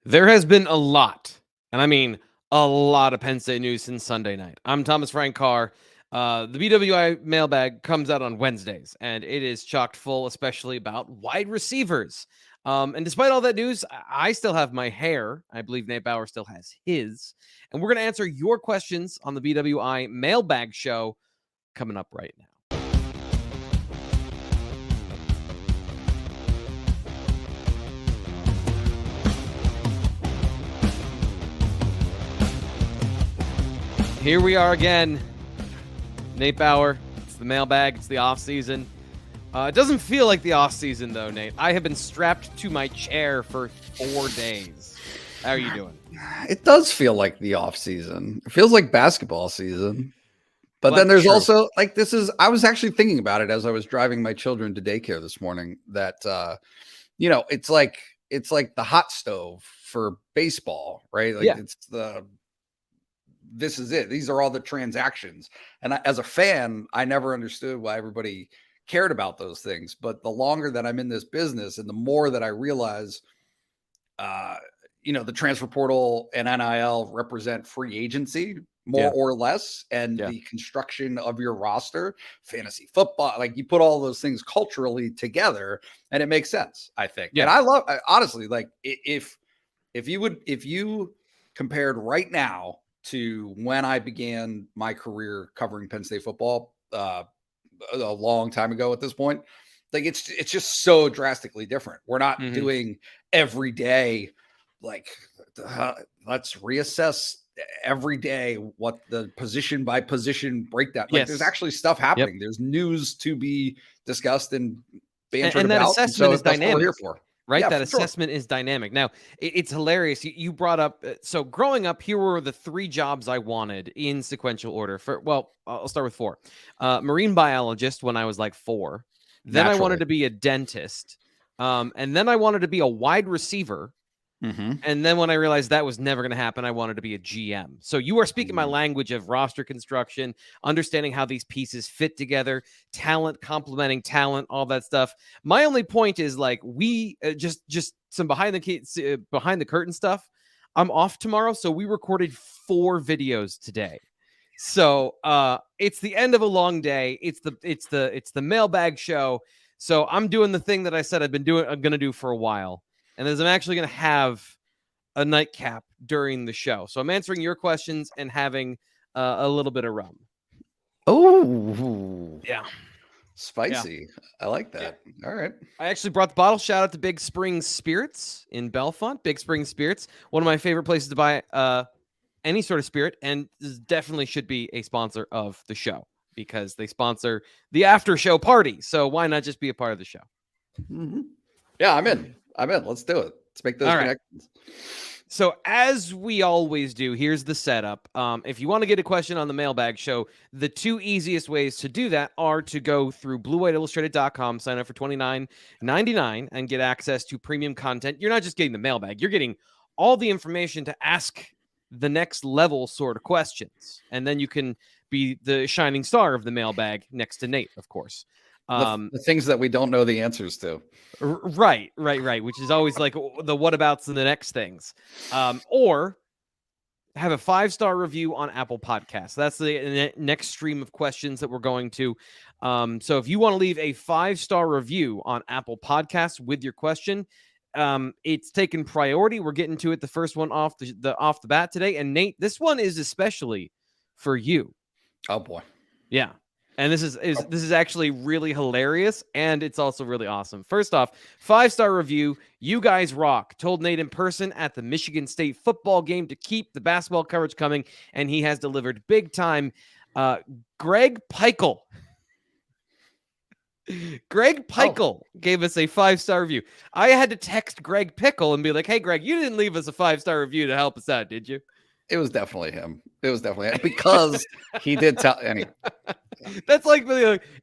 There has been a lot, and I mean a lot of Penn State news since Sunday night. I'm Thomas Frank Carr. The BWI mailbag comes out on Wednesdays, and it is chocked full, especially about wide receivers. And despite all that news, I still have my hair. I believe Nate Bauer still has his. And we're going to answer your questions on the BWI mailbag show coming up right now. Here we are again. Nate Bauer. It's the mailbag. It's the off season. It doesn't feel like the off season though, Nate. I have been strapped to my chair for 4 days. How are you doing? It does feel like the off season. It feels like basketball season. But Well, then there's true. also like I was actually thinking about it as I was driving my children to daycare this morning that it's like the hot stove for baseball, right? Like this is it. These are all the transactions. And as a fan, I never understood why everybody cared about those things. But the longer that I'm in this business and the more that I realize, the transfer portal and NIL represent free agency more or less. And the construction of your roster, fantasy football, like you put all those things culturally together and it makes sense, I think. And honestly, like if you compared right now to when I began my career covering Penn State football a long time ago at this point, like it's just so drastically different. We're not doing every day, like let's reassess every day what the position by position breakdown. Like there's actually stuff happening. There's news to be discussed and bantered and that about. assessment is dynamic. That's what we're here for. Right? Yeah, that assessment is dynamic. Now, it's hilarious. You brought up, so growing up, here were the 3 jobs I wanted in sequential order. I'll start with 4. Marine biologist when I was like 4. Then I wanted to be a dentist. And then I wanted to be a wide receiver. And then when I realized that was never going to happen, I wanted to be a GM. So you are speaking my language of roster construction, understanding how these pieces fit together, talent complementing talent, all that stuff. My only point is like we just some behind the curtain stuff. I'm off tomorrow, so we recorded 4 videos today. So it's the end of a long day. It's the mailbag show. So I'm doing the thing that I said I'm going to do for a while. And I'm actually going to have a nightcap during the show. So I'm answering your questions and having a little bit of rum. Oh, yeah. Spicy. Yeah. I like that. Yeah. All right. I actually brought the bottle. Shout out to Big Spring Spirits in Bellefonte. Big Spring Spirits, one of my favorite places to buy any sort of spirit. And this definitely should be a sponsor of the show because they sponsor the after show party. So why not just be a part of the show? Yeah, I'm in. Let's do it. Let's make those connections. So as we always do, here's the setup. If you want to get a question on the mailbag show, the 2 easiest ways to do that are to go through bluewhiteillustrated.com, sign up for $29.99 and get access to premium content. You're not just getting the mailbag. You're getting all the information to ask the next level sort of questions. And then you can be the shining star of the mailbag next to Nate, of course. The things that we don't know the answers to. Right. Which is always like the whatabouts and the next things. Or have a 5-star review on Apple Podcasts. That's the next stream of questions that we're going to. So if you want to leave a 5-star review on Apple Podcasts with your question, it's taken priority. We're getting to it. The first one off the bat today. And Nate, this one is especially for you. Oh boy. Yeah. And this is actually really hilarious, and it's also really awesome. First off, 5-star review. You guys rock. Told Nate in person at the Michigan State football game to keep the basketball coverage coming, and he has delivered big time. Greg Peichel. Greg Peichel gave us a 5-star review. I had to text Greg Pickle and be like, "Hey, Greg, you didn't leave us a 5-star review to help us out, did you?" It was definitely him. Because he did tell. That's like,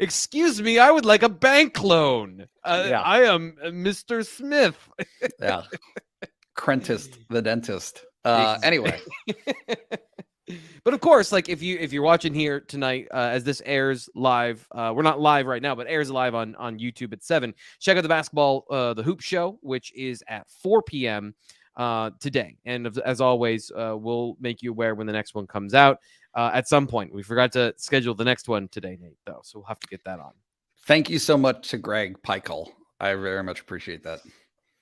excuse me, I would like a bank loan. I am Mr. Smith. Yeah. Crentist, the dentist. Anyway. But of course, like if you're watching here tonight, as this airs live, we're not live right now, but airs live on YouTube at 7. Check out the basketball, the Hoop Show, which is at 4 p.m. today. And as always, we'll make you aware when the next one comes out at some point. We forgot to schedule the next one today, Nate, though, so we'll have to get that on. Thank you so much to Greg Peichel. I very much appreciate that.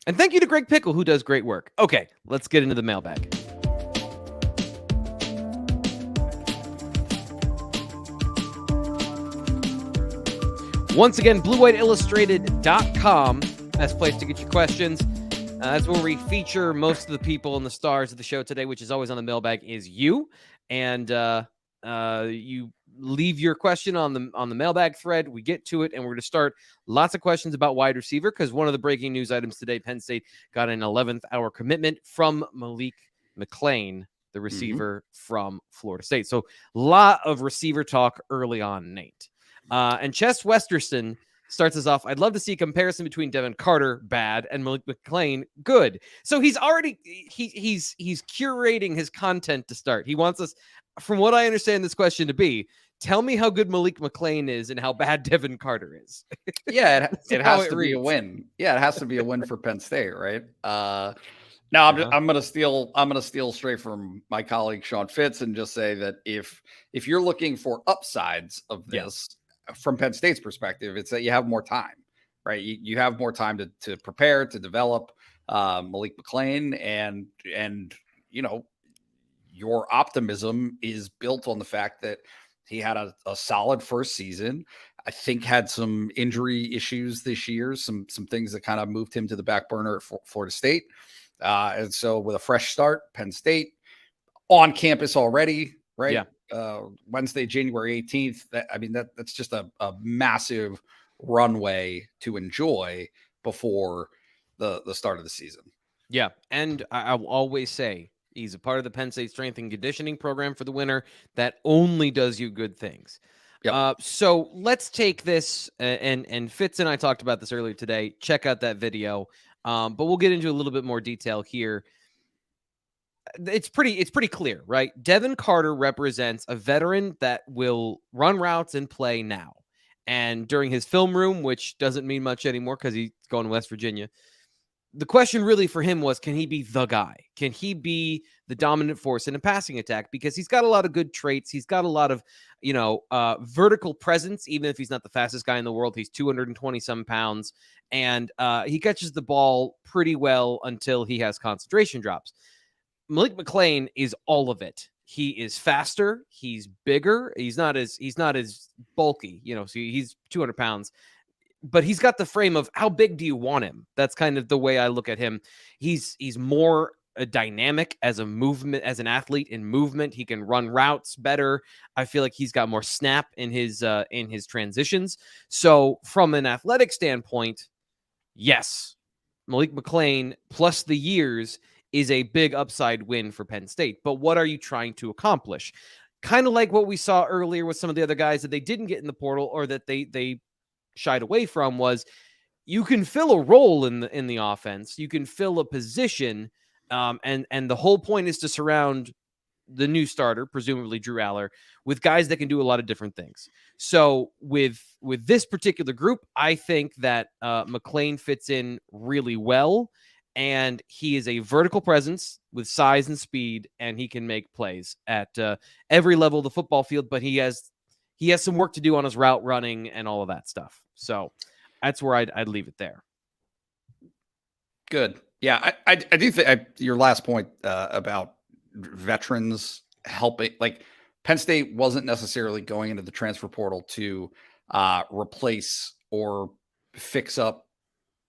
And thank you to Greg Pickle, who does great work. Okay, let's get into the mailbag. Once again, bluewhiteillustrated.com, best place to get your questions. That's where we feature most of the people and the stars of the show today, which is always on the mailbag, is you. And you leave your question on the mailbag thread. We get to it, and we're going to start lots of questions about wide receiver, because one of the breaking news items today, Penn State got an 11th hour commitment from Malik McClain, the receiver from Florida State. So a lot of receiver talk early on, Nate. And Chess Westerson starts us off. I'd love to see a comparison between Devin Carter, bad, and Malik McClain, good. So he's already he's curating his content to start. He wants us, from what I understand this question to be, tell me how good Malik McClain is and how bad Devin Carter is. Yeah, it has to be a win. Yeah, it has to be a win for Penn State, right? Now I'm gonna steal straight from my colleague Sean Fitz and just say that if you're looking for upsides of this. From Penn State's perspective, it's that you have more time, right? You have more time to prepare, to develop Malik McClain, and you know, your optimism is built on the fact that he had a solid first season. I think had some injury issues this year, some things that kind of moved him to the back burner at Florida State. And so with a fresh start, Penn State on campus already, right? Yeah. Wednesday, January 18th. That's just a massive runway to enjoy before the start of the season. Yeah. And I will always say he's a part of the Penn State strength and conditioning program for the winter that only does you good things. Yep. So let's take this and Fitz and I talked about this earlier today. Check out that video. But we'll get into a little bit more detail here. It's pretty clear, right? Devin Carter represents a veteran that will run routes and play now. And during his film room, which doesn't mean much anymore because he's going to West Virginia, the question really for him was, can he be the guy? Can he be the dominant force in a passing attack? Because he's got a lot of good traits. He's got a lot of, vertical presence, even if he's not the fastest guy in the world. He's 220 some pounds, and he catches the ball pretty well until he has concentration drops. Malik McClain is all of it. He is faster. He's bigger. He's not as bulky, so he's 200 pounds, but he's got the frame of how big do you want him? That's kind of the way I look at him. He's more dynamic as an athlete in movement. He can run routes better. I feel like he's got more snap in his transitions. So from an athletic standpoint, yes, Malik McClain plus the years is a big upside win for Penn State. But what are you trying to accomplish? Kind of like what we saw earlier with some of the other guys that they didn't get in the portal or that they shied away from, was you can fill a role in the offense. You can fill a position. And the whole point is to surround the new starter, presumably Drew Aller, with guys that can do a lot of different things. So with this particular group, I think that McClain fits in really well, and he is a vertical presence with size and speed, and he can make plays at every level of the football field, but he has some work to do on his route running and all of that stuff. So that's where I'd leave it there. Good. Yeah, I do think your last point about veterans helping, like Penn State wasn't necessarily going into the transfer portal to replace or fix up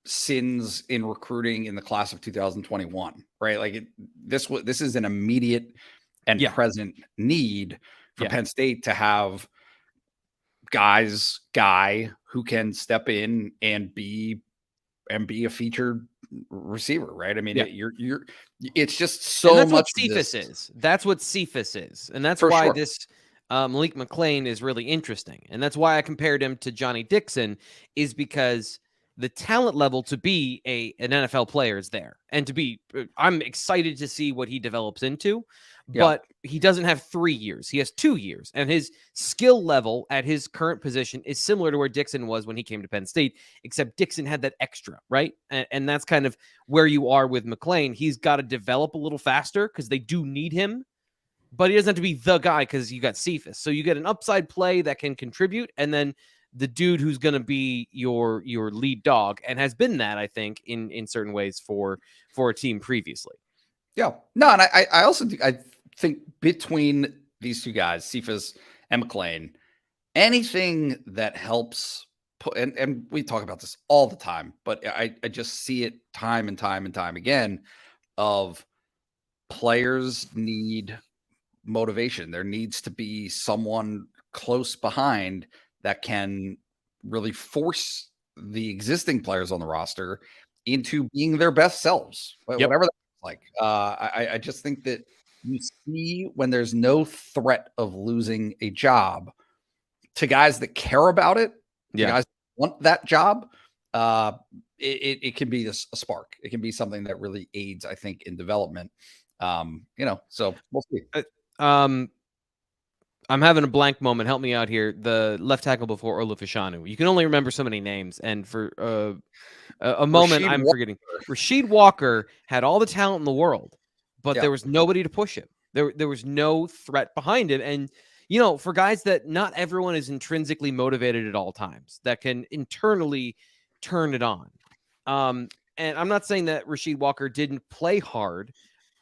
sins in recruiting in the class of 2021, right? Like this is an immediate and present need for Penn State to have guy who can step in and be a featured receiver, right? I mean, it's just so that's much. What Cephas is. That's what Cephas is, and that's why this Malik McClain is really interesting, and that's why I compared him to Johnny Dixon, is because the talent level to be an NFL player is there. And I'm excited to see what he develops into, but he doesn't have 3 years. He has 2 years, and his skill level at his current position is similar to where Dixon was when he came to Penn State, except Dixon had that extra, right? And that's kind of where you are with McClain. He's got to develop a little faster because they do need him, but he doesn't have to be the guy because you got Cephas. So you get an upside play that can contribute, and then the dude who's going to be your lead dog, and has been that, I think, in certain ways for a team previously. Yeah. No, and I also think between these two guys, Cephas and McClain, anything that helps put, and we talk about this all the time, but I just see it time and time and time again of players need motivation. There needs to be someone close behind that can really force the existing players on the roster into being their best selves, whatever that's like. I just think that you see when there's no threat of losing a job to guys that care about it, guys that want that job, it can be a spark. It can be something that really aids, I think, in development. So we'll see. I'm having a blank moment. Help me out here. The left tackle before Olu Fashanu. You can only remember so many names, and for a moment, I'm forgetting. Rasheed Walker had all the talent in the world, but there was nobody to push him. There was no threat behind him, and for guys that not everyone is intrinsically motivated at all times, that can internally turn it on. And I'm not saying that Rasheed Walker didn't play hard,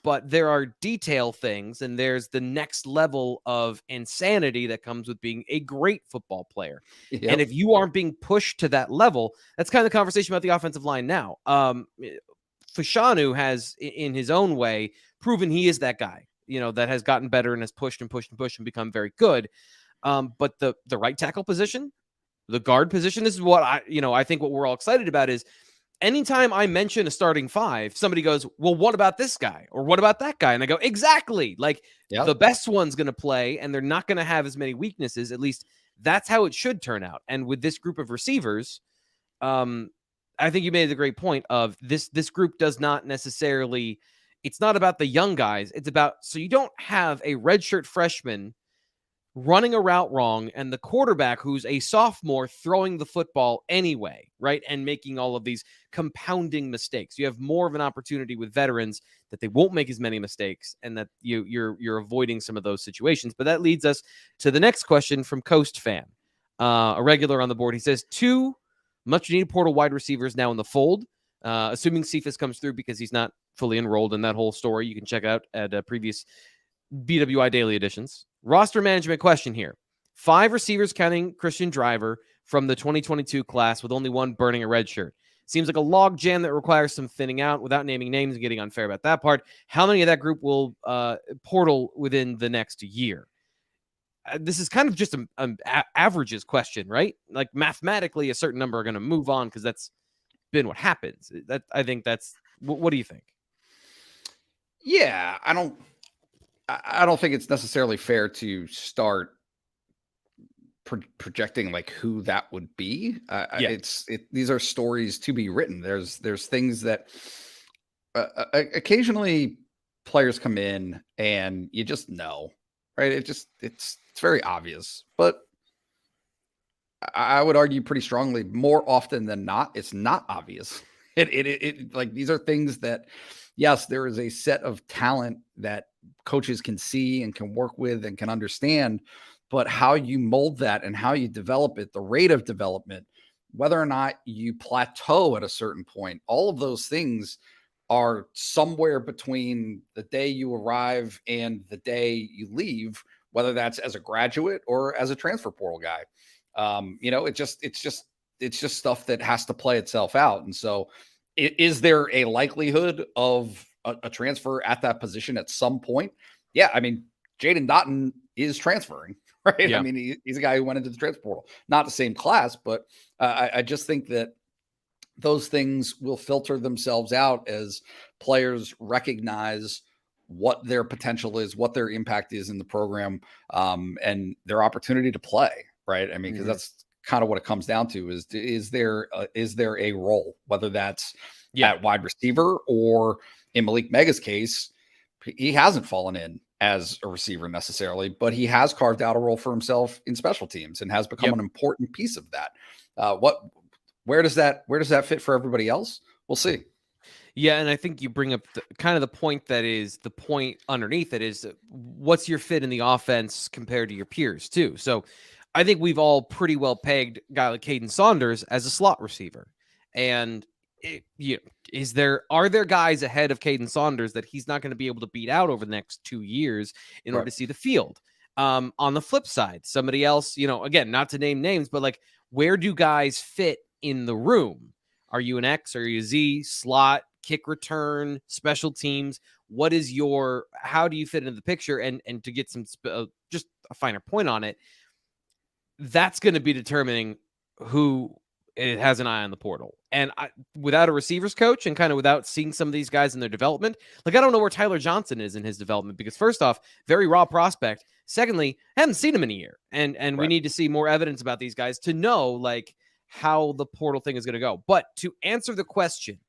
but there are detail things, and there's the next level of insanity that comes with being a great football player. Yep. And if you aren't being pushed to that level, that's kind of the conversation about the offensive line now. Fashanu has, in his own way, proven he is that guy, that has gotten better and has pushed and pushed and pushed and become very good. But the right tackle position, the guard position, this is what I think what we're all excited about is, anytime I mention a starting five, somebody goes, well, what about this guy? Or what about that guy? And I go, exactly. Like the best one's going to play, and they're not going to have as many weaknesses. At least that's how it should turn out. And with this group of receivers, I think you made the great point of this group does not necessarily, it's not about the young guys. It's about, so you don't have a redshirt freshman running a route wrong and the quarterback who's a sophomore throwing the football anyway, right? And making all of these compounding mistakes. You have more of an opportunity with veterans that they won't make as many mistakes, and that you're avoiding some of those situations. But that leads us to the next question from Coast Fan, a regular on the board. He says, 2 much needed portal wide receivers now in the fold, assuming Cephas comes through, because he's not fully enrolled in that whole story. You can check out at previous BWI daily editions. Roster management question here. 5 receivers counting Christian Driver from the 2022 class, with only 1 burning a red shirt. Seems like a log jam that requires some thinning out. Without naming names and getting unfair about that part, how many of that group will portal within the next year? This is kind of just an averages question, right? Like mathematically, a certain number are going to move on because that's been what happens. I think that's, what do you think? Yeah, I don't think it's necessarily fair to start projecting like who that would be. These are stories to be written. There's things that occasionally players come in and you just know, right? It's very obvious, but I would argue pretty strongly, more often than not, it's not obvious. It like, these are things that, yes, there is a set of talent that coaches can see and can work with and can understand, but how you mold that and how you develop it, the rate of development, whether or not you plateau at a certain point, all of those things are somewhere between the day you arrive and the day you leave, whether that's as a graduate or as a transfer portal guy. It's just stuff that has to play itself out. And so is there a likelihood of a transfer at that position at some point? Yeah. I mean, Jaden Dotton is transferring, right? Yeah. I mean, he's a guy who went into the transfer portal, not the same class, but I just think that those things will filter themselves out as players recognize what their potential is, what their impact is in the program, and their opportunity to play, right? I mean, because that's kind of what it comes down to is there a role, whether that's at wide receiver or in Malik Mega's case, he hasn't fallen in as a receiver necessarily, but he has carved out a role for himself in special teams and has become an important piece of that. Where does that fit for everybody else? We'll see. Yeah, and I think you bring up kind of the point that is the point underneath it is what's your fit in the offense compared to your peers too. So I think we've all pretty well pegged a guy like Caden Saunders as a slot receiver. And are there guys ahead of Caden Saunders that he's not going to be able to beat out over the next 2 years in order to see the field? On the flip side, somebody else, again, not to name names, but like, where do guys fit in the room? Are you an X? Are you a Z? Slot, kick return, special teams? How do you fit into the picture? And to get some just a finer point on it, that's going to be determining who it has an eye on the portal. And without a receivers coach and kind of without seeing some of these guys in their development, like, I don't know where Tyler Johnson is in his development, because first off, very raw prospect. Secondly, haven't seen him in a year. And we need to see more evidence about these guys to know like how the portal thing is going to go. But to answer the question,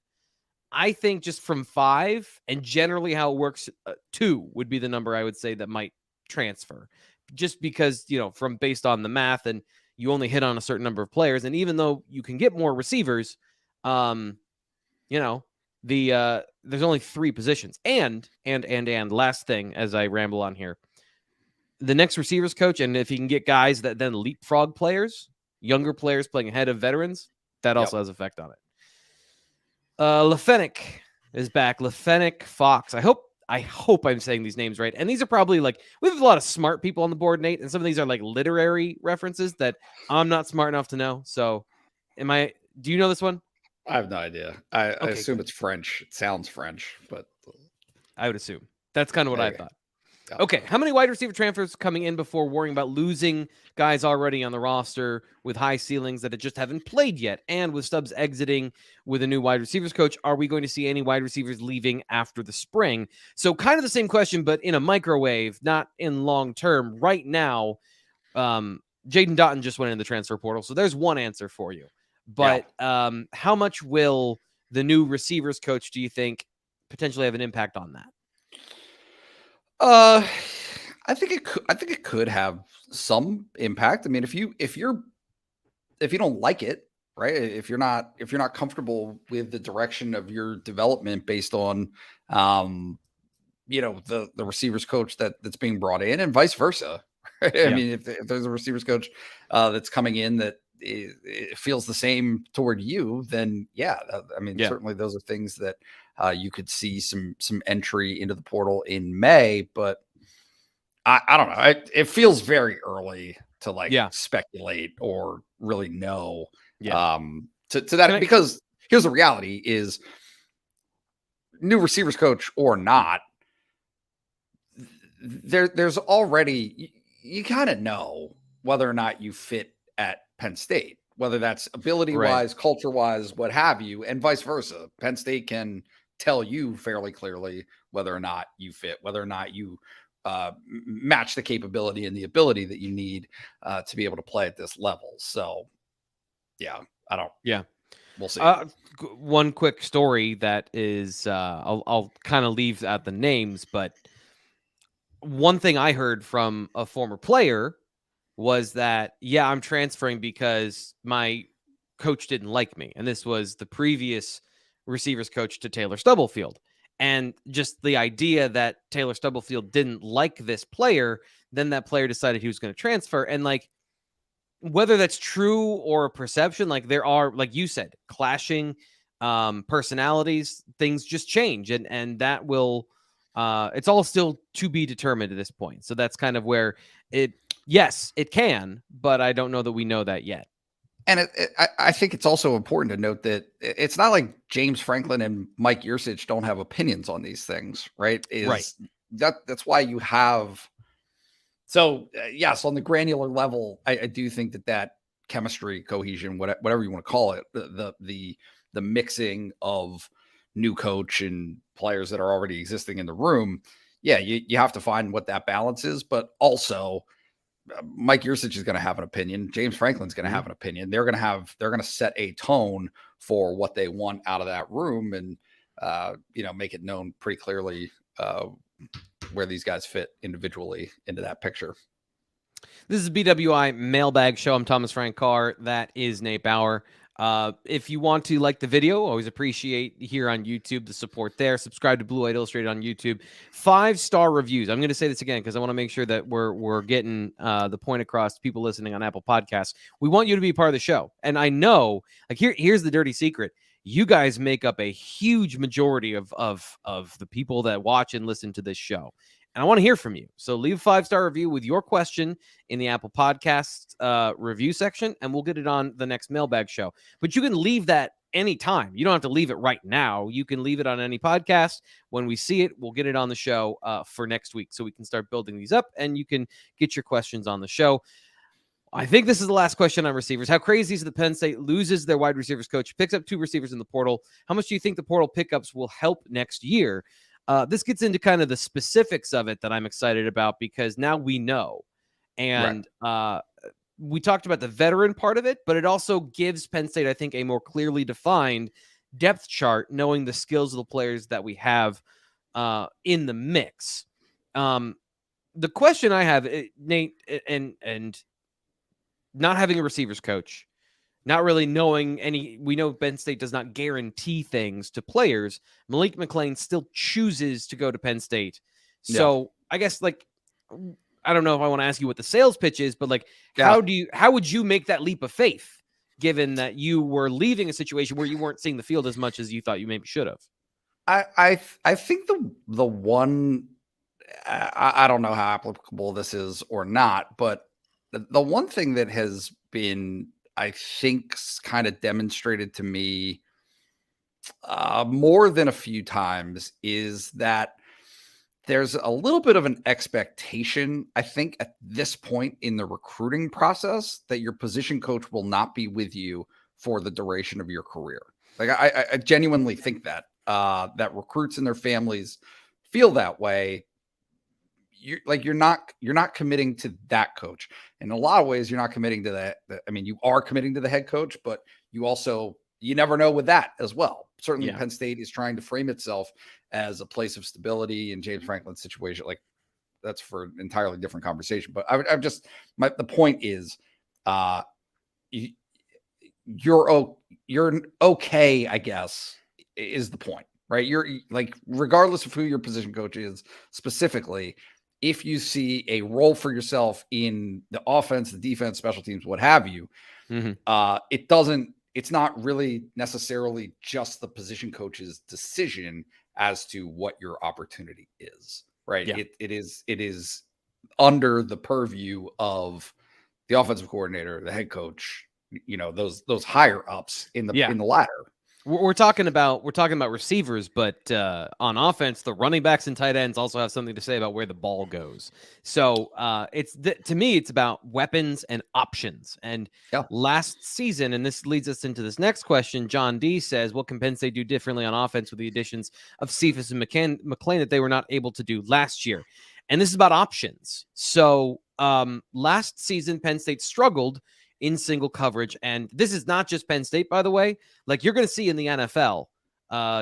I think just from 5 and generally how it works, 2 would be the number I would say that might transfer, just because, from based on the math, and you only hit on a certain number of players. And even though you can get more receivers, there's only 3 positions. And last thing, as I ramble on here, the next receivers coach, and if he can get guys that then leapfrog players, younger players playing ahead of veterans, that also has effect on it. Lefenick is back. Lefenick Fox. I hope I'm saying these names right. And these are probably like, we have a lot of smart people on the board, Nate, and some of these are like literary references that I'm not smart enough to know. So do you know this one? I have no idea. I assume it's French. It sounds French, but I would assume. That's kind of what I thought. Okay, how many wide receiver transfers coming in before worrying about losing guys already on the roster with high ceilings that just haven't played yet? And with Stubbs exiting with a new wide receivers coach, are we going to see any wide receivers leaving after the spring? So kind of the same question, but in a microwave, not in long term. Right now, Jaden Dottin just went in the transfer portal, so there's one answer for you. But how much will the new receivers coach, do you think, potentially have an impact on that? I think it could have some impact. I mean, if you don't like it, right? If you're not comfortable with the direction of your development based on, the receivers coach that's being brought in, and vice versa. Right? I mean, if there's a receivers coach that's coming in that it feels the same toward you, then certainly those are things that you could see some entry into the portal in May, but I don't know. It feels very early to speculate or really know to that, because here's the reality is, new receivers coach or not, there's already, you kind of know whether or not you fit at Penn State, whether that's ability wise, culture wise, what have you, and vice versa. Penn State can tell you fairly clearly whether or not you fit, whether or not you match the capability and the ability that you need to be able to play at this level. So we'll see. One quick story that is, I'll kind of leave out the names, but one thing I heard from a former player was that, I'm transferring because my coach didn't like me. And this was the previous receivers coach to Taylor Stubblefield. And just the idea that Taylor Stubblefield didn't like this player, then that player decided he was going to transfer. And like, whether that's true or a perception, like, there are, like you said, clashing personalities, things just change. And that will, it's all still to be determined at this point. So that's kind of where it can, but I don't know that we know that yet. And I think it's also important to note that it's not like James Franklin and Mike Yursich don't have opinions on these things, right? That's why you have. So yes, on the granular level, I do think that chemistry, cohesion, whatever you want to call it, the mixing of new coach and players that are already existing in the room, you have to find what that balance is, but also Mike Yursich is going to have an opinion. James Franklin's going to have an opinion. They're going to set a tone for what they want out of that room, and make it known pretty clearly where these guys fit individually into that picture. This is BWI Mailbag Show. I'm Thomas Frank Carr. That is Nate Bauer. If you want to like the video, always appreciate here on YouTube the support there. Subscribe to Blue White Illustrated on YouTube. 5-star reviews. I'm going to say this again because I want to make sure that we're getting the point across to people listening on Apple Podcasts. We want you to be part of the show, and I know, like, here's the dirty secret. You guys make up a huge majority of the people that watch and listen to this show. And I want to hear from you. So leave a 5-star review with your question in the Apple Podcast review section, and we'll get it on the next Mailbag Show. But you can leave that anytime. You don't have to leave it right now. You can leave it on any podcast. When we see it, we'll get it on the show for next week so we can start building these up, and you can get your questions on the show. I think this is the last question on receivers. How crazy is it that Penn State loses their wide receivers coach, picks up 2 receivers in the portal? How much do you think the portal pickups will help next year? This gets into kind of the specifics of it that I'm excited about because now we know. And we talked about the veteran part of it, but it also gives Penn State, I think, a more clearly defined depth chart, knowing the skills of the players that we have in the mix. The question I have, Nate, and not having a receivers coach, not really knowing we know Penn State does not guarantee things to players. Malik McClain still chooses to go to Penn State. So I guess, like, I don't know if I want to ask you what the sales pitch is, but like, how would you make that leap of faith given that you were leaving a situation where you weren't seeing the field as much as you thought you maybe should have? I think the one, I don't know how applicable this is or not, but the one thing that has been, I think, kind of demonstrated to me more than a few times is that there's a little bit of an expectation, I think, at this point in the recruiting process that your position coach will not be with you for the duration of your career. Like, I genuinely think that recruits and their families feel that way. You're not committing to that coach. In a lot of ways, you're not committing to that. I mean, you are committing to the head coach, but you never know with that as well. Certainly Penn State is trying to frame itself as a place of stability in James Franklin's situation. Like, that's for an entirely different conversation. But the point is, you're okay, I guess, is the point, right? You're like, regardless of who your position coach is specifically, if you see a role for yourself in the offense, the defense, special teams, what have you, it's not really necessarily just the position coach's decision as to what your opportunity is, right? Yeah. It is under the purview of the offensive coordinator, the head coach, those higher ups in the ladder. We're talking about receivers, but on offense, the running backs and tight ends also have something to say about where the ball goes. So to me, it's about weapons and options. And last season, and this leads us into this next question, John D says, what can Penn State do differently on offense with the additions of Cephas and McClain that they were not able to do last year? And this is about options. So last season, Penn State struggled in single coverage. And this is not just Penn State, by the way. Like, you're going to see in the NFL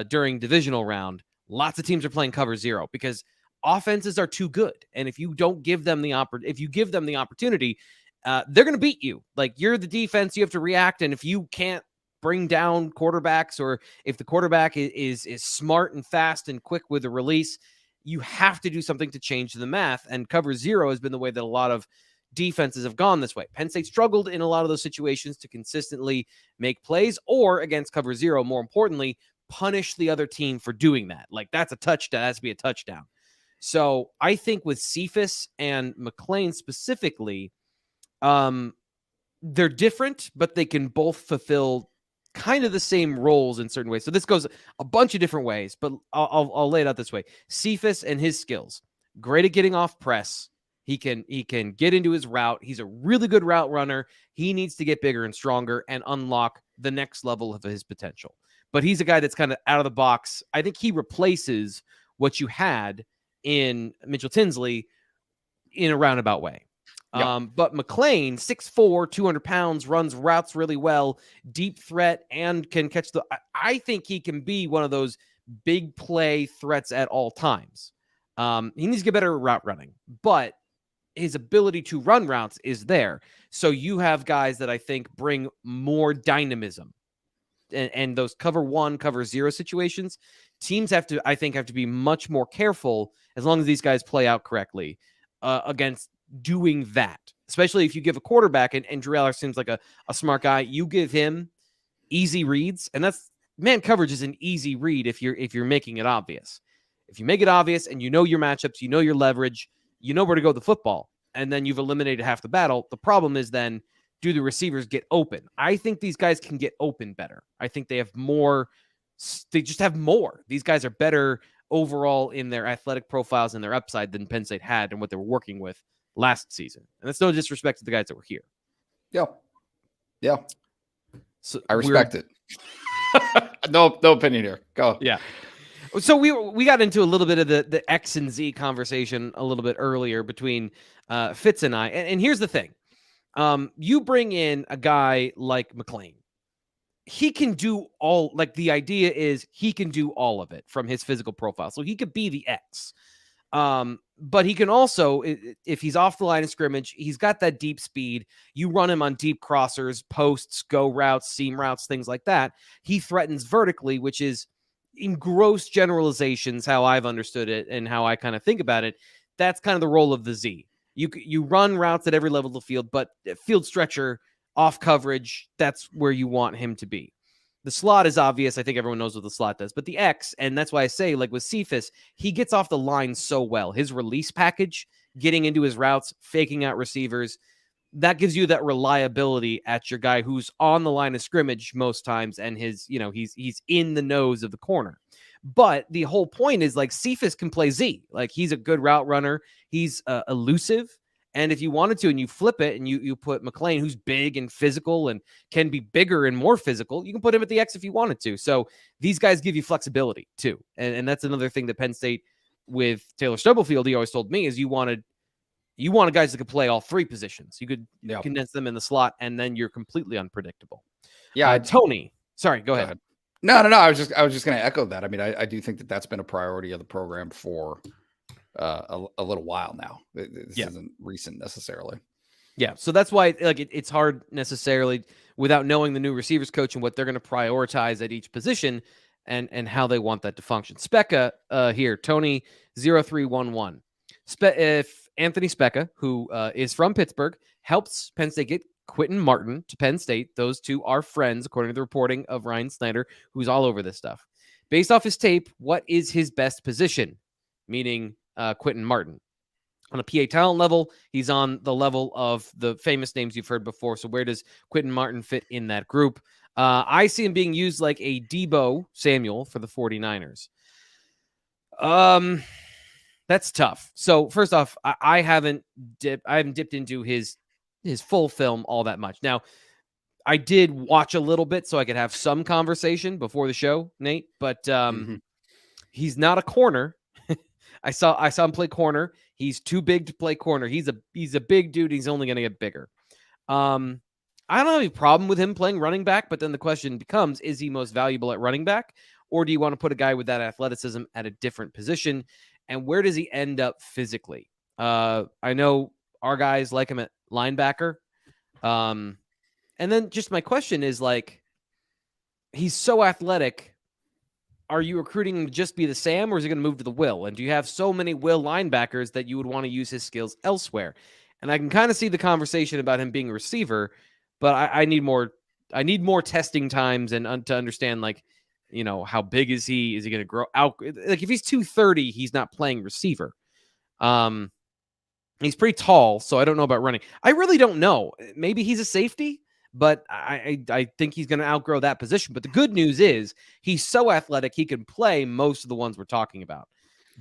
during divisional round, lots of teams are playing cover 0 because offenses are too good. And if you don't give them the opportunity, they're going to beat you. Like, you're the defense, you have to react. And if you can't bring down quarterbacks, or if the quarterback is smart and fast and quick with the release, you have to do something to change the math. And cover 0 has been the way that a lot of defenses have gone this way. Penn State struggled in a lot of those situations to consistently make plays, or against cover 0, more importantly, punish the other team for doing that. Like, that's a touchdown. That has to be a touchdown. So I think with Cephas and McClain specifically, they're different, but they can both fulfill kind of the same roles in certain ways. So this goes a bunch of different ways, but I'll lay it out this way. Cephas and his skills, great at getting off press. He can get into his route. He's a really good route runner. He needs to get bigger and stronger and unlock the next level of his potential. But he's a guy that's kind of out of the box. I think he replaces what you had in Mitchell Tinsley in a roundabout way. But McClain, 6'4", 200 pounds, runs routes really well, deep threat, and can catch I think he can be one of those big play threats at all times. He needs to get better at route running, but his ability to run routes is there. So you have guys that I think bring more dynamism. And those cover 1, cover 0 situations, teams have to be much more careful as long as these guys play out correctly against doing that, especially if you give a quarterback, and Drew Aller seems like a smart guy. You give him easy reads, and that's man coverage is an easy read if you're making it obvious. If you make it obvious and you know your matchups, you know your leverage, you know where to go with the football, and then you've eliminated half the battle. The problem is then, do the receivers get open? I think these guys can get open better. I think they have more. They just have more. These guys are better overall in their athletic profiles and their upside than Penn State had and what they were working with last season. And that's no disrespect to the guys that were here. Yeah. So I respect it. No opinion here. Go. Yeah. So we got into a little bit of the X and Z conversation a little bit earlier between Fitz and I. And here's the thing. You bring in a guy like McClain. He can do all, like the idea is he can do all of it from his physical profile. So he could be the X. But he can also, if he's off the line of scrimmage, he's got that deep speed. You run him on deep crossers, posts, go routes, seam routes, things like that. He threatens vertically, which is in gross generalizations, how I've understood it and how I kind of think about it. That's kind of the role of the Z. You run routes at every level of the field, but field stretcher, off coverage, that's where you want him to be. The slot is obvious. I think everyone knows what the slot does. But the X, and that's why I say, like with Cephas, he gets off the line so well. His release package, getting into his routes, faking out receivers, that gives you that reliability at your guy who's on the line of scrimmage most times, and he's in the nose of the corner. But the whole point is, like, Cephas can play Z. Like, he's a good route runner. He's elusive. And if you wanted to and you flip it and you put McClain, who's big and physical and can be bigger and more physical, you can put him at the X if you wanted to. So these guys give you flexibility too. And that's another thing that Penn State with Taylor Stubblefield, he always told me, is you wanted guys that could play all three positions. You could condense them in the slot, and then you're completely unpredictable. Yeah. Tony, sorry, go ahead. No. I was just going to echo that. I mean, I do think that that's been a priority of the program for a little while now. This isn't recent necessarily. Yeah. So that's why it's hard necessarily without knowing the new receivers coach and what they're going to prioritize at each position and how they want that to function. Speca here, Tony 0311. If Anthony Speca, who is from Pittsburgh, helps Penn State get Quinton Martin to Penn State. Those two are friends, according to the reporting of Ryan Snyder, who's all over this stuff. Based off his tape, what is his best position? Meaning Quinton Martin. On a PA talent level, he's on the level of the famous names you've heard before. So where does Quinton Martin fit in that group? I see him being used like a Deebo Samuel for the 49ers. That's tough. So first off, I haven't dipped into his full film all that much. Now, I did watch a little bit so I could have some conversation before the show, Nate, but he's not a corner. I saw him play corner. He's too big to play corner. He's a big dude. He's only going to get bigger. I don't have any problem with him playing running back, but then the question becomes, is he most valuable at running back, or do you want to put a guy with that athleticism at a different position? And where does he end up physically? I know our guys like him at linebacker. And then just my question is, like, he's so athletic. Are you recruiting him to just be the Sam, or is he going to move to the Will? And do you have so many Will linebackers that you would want to use his skills elsewhere? And I can kind of see the conversation about him being a receiver, but I need more. I need more testing times and to understand, like, you know, how big is he? Is he going to grow out? Like, if he's 230, he's not playing receiver. He's pretty tall, so I don't know about running. I really don't know. Maybe he's a safety, but I think he's going to outgrow that position. But the good news is he's so athletic, he can play most of the ones we're talking about.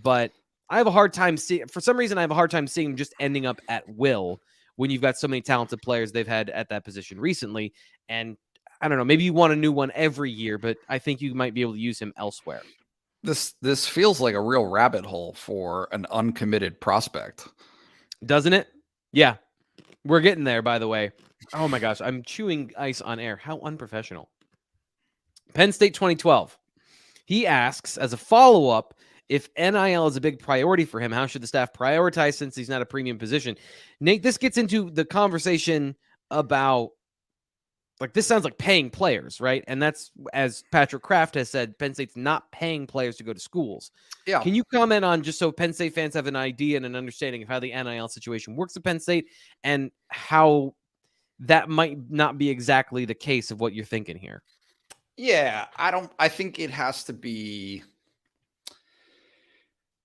But I have a hard time seeing him just ending up at will when you've got so many talented players they've had at that position recently. And I don't know, maybe you want a new one every year, but I think you might be able to use him elsewhere. This feels like a real rabbit hole for an uncommitted prospect. Doesn't it? Yeah. We're getting there, by the way. Oh my gosh, I'm chewing ice on air. How unprofessional. Penn State 2012. He asks, as a follow-up, if NIL is a big priority for him, how should the staff prioritize since he's not a premium position? Nate, this gets into the conversation about, like, this sounds like paying players, right? And that's, as Patrick Kraft has said, Penn State's not paying players to go to schools. Yeah. Can you comment on, just so Penn State fans have an idea and an understanding of how the NIL situation works at Penn State and how that might not be exactly the case of what you're thinking here? Yeah, I think it has to be,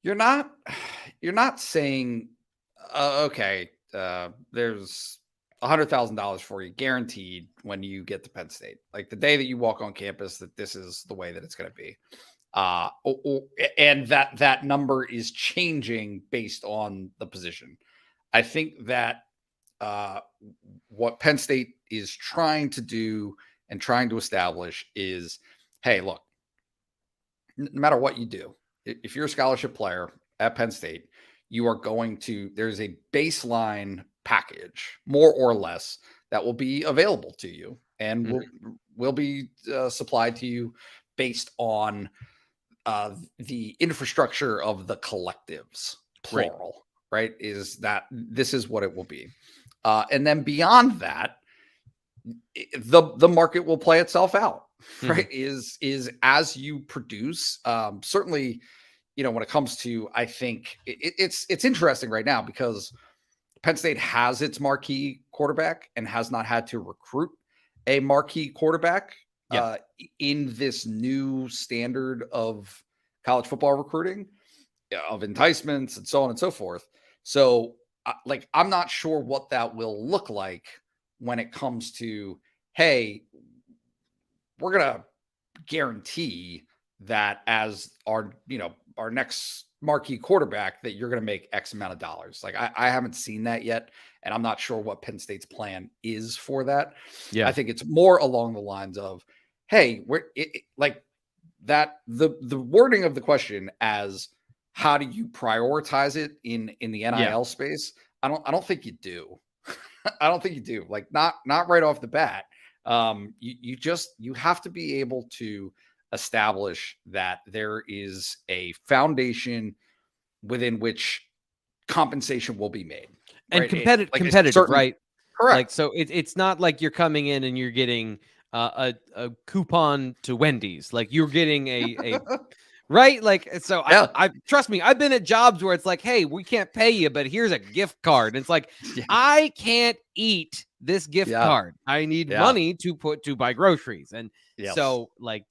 you're not saying, okay, there's $100,000 for you guaranteed when you get to Penn State. Like the day that you walk on campus, that this is the way that it's going to be. And that number is changing based on the position. I think that what Penn State is trying to do and trying to establish is, hey, look, no matter what you do, if you're a scholarship player at Penn State, you are going to, there's a baseline package, more or less, that will be available to you and will be supplied to you based on the infrastructure of the collectives, plural, right? Is that this is what it will be. And then beyond that, the market will play itself out, right? Is as you produce, certainly, when it comes to, I think it's interesting right now because Penn State has its marquee quarterback and has not had to recruit a marquee quarterback in this new standard of college football recruiting, of enticements and so on and so forth. So I'm not sure what that will look like when it comes to, hey, we're going to guarantee that as our next marquee quarterback that you're going to make X amount of dollars. Like I haven't seen that yet. And I'm not sure what Penn State's plan is for that. Yeah. I think it's more along the lines of, hey, the wording of the question as how do you prioritize it in the NIL space? I don't think you do. I don't think you do. Like not right off the bat. You have to be able to establish that there is a foundation within which compensation will be made, and competitive, certain, right? Correct. Like, so it's not like you're coming in and you're getting a coupon to Wendy's. Like you're getting a right? Like, so I trust me, I've been at jobs where it's like, hey, we can't pay you, but here's a gift card. And it's like, I can't eat this gift card. I need money to buy groceries. And so like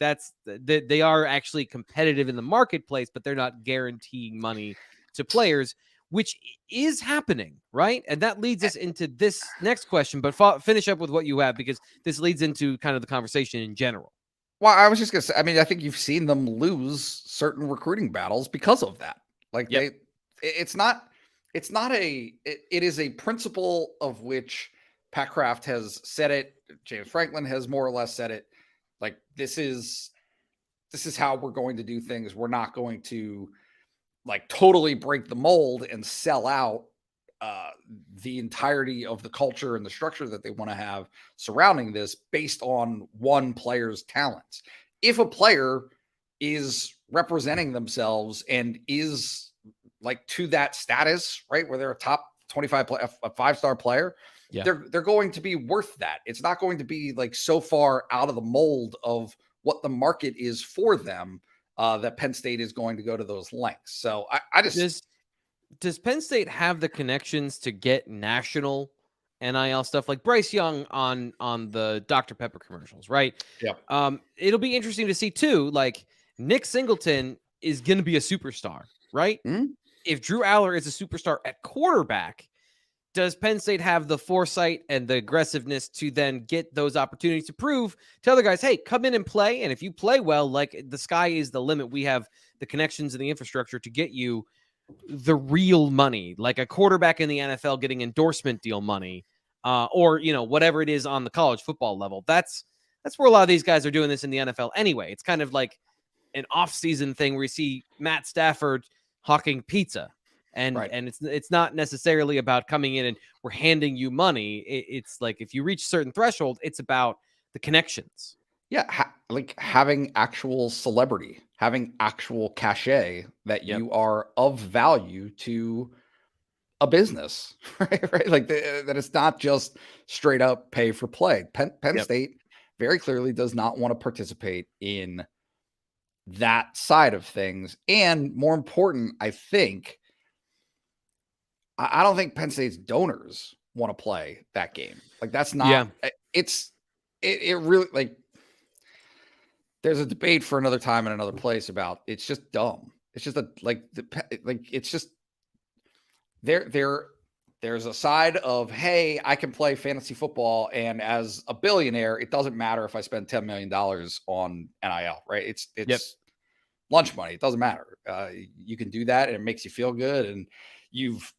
they are actually competitive in the marketplace, but they're not guaranteeing money to players, which is happening, right? And that leads us into this next question, but finish up with what you have, because this leads into kind of the conversation in general. Well, I was just going to say, I mean, I think you've seen them lose certain recruiting battles because of that. Like it is a principle of which Pat Kraft has said it. James Franklin has more or less said it. Like, this is how we're going to do things. We're not going to like totally break the mold and sell out the entirety of the culture and the structure that they want to have surrounding this based on one player's talents. If a player is representing themselves and is like to that status, right, where they're a top 25 a 5-star player, they're going to be worth that. It's not going to be like so far out of the mold of what the market is for them that Penn State is going to go to those lengths. So I just does Penn State have the connections to get national NIL stuff, like Bryce Young on the Dr. Pepper commercials, right? Yeah. It'll be interesting to see too. Like Nick Singleton is going to be a superstar, right? Mm-hmm. If Drew Aller is a superstar at quarterback, does Penn State have the foresight and the aggressiveness to then get those opportunities to prove to other guys, hey, come in and play. And if you play well, like the sky is the limit. We have the connections and the infrastructure to get you the real money, like a quarterback in the NFL getting endorsement deal money, or whatever it is on the college football level. That's where a lot of these guys are doing this in the NFL anyway. It's kind of like an off-season thing where you see Matt Stafford hawking pizza. And it's not necessarily about coming in and we're handing you money. It's like if you reach a certain threshold, it's about the connections. Yeah, like having actual celebrity, having actual cachet that you are of value to a business, right? Like that it's not just straight up pay for play. Penn State very clearly does not want to participate in that side of things. And more important, I think, I don't think Penn State's donors want to play that game. Like that's not, it really, like, there's a debate for another time in another place about it's just dumb. It's just it's just there's a side of, hey, I can play fantasy football, and as a billionaire, it doesn't matter if I spend $10 million on NIL, right? It's lunch money. It doesn't matter. You can do that, and it makes you feel good, and you've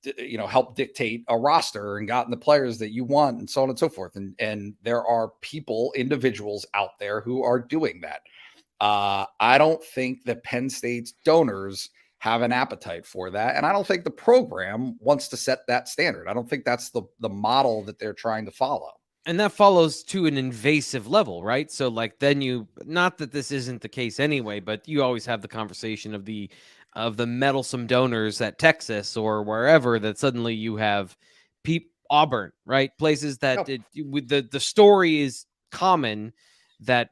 helped dictate a roster and gotten the players that you want, and so on and so forth. And there are individuals out there who are doing that. I don't think that Penn State's donors have an appetite for that, and I don't think the program wants to set that standard. I don't think that's the model that they're trying to follow. And that follows to an invasive level, right? So like then not that this isn't the case anyway, but you always have the conversation of the meddlesome donors at Texas or wherever that suddenly you have Auburn, right? Places that with the story is common that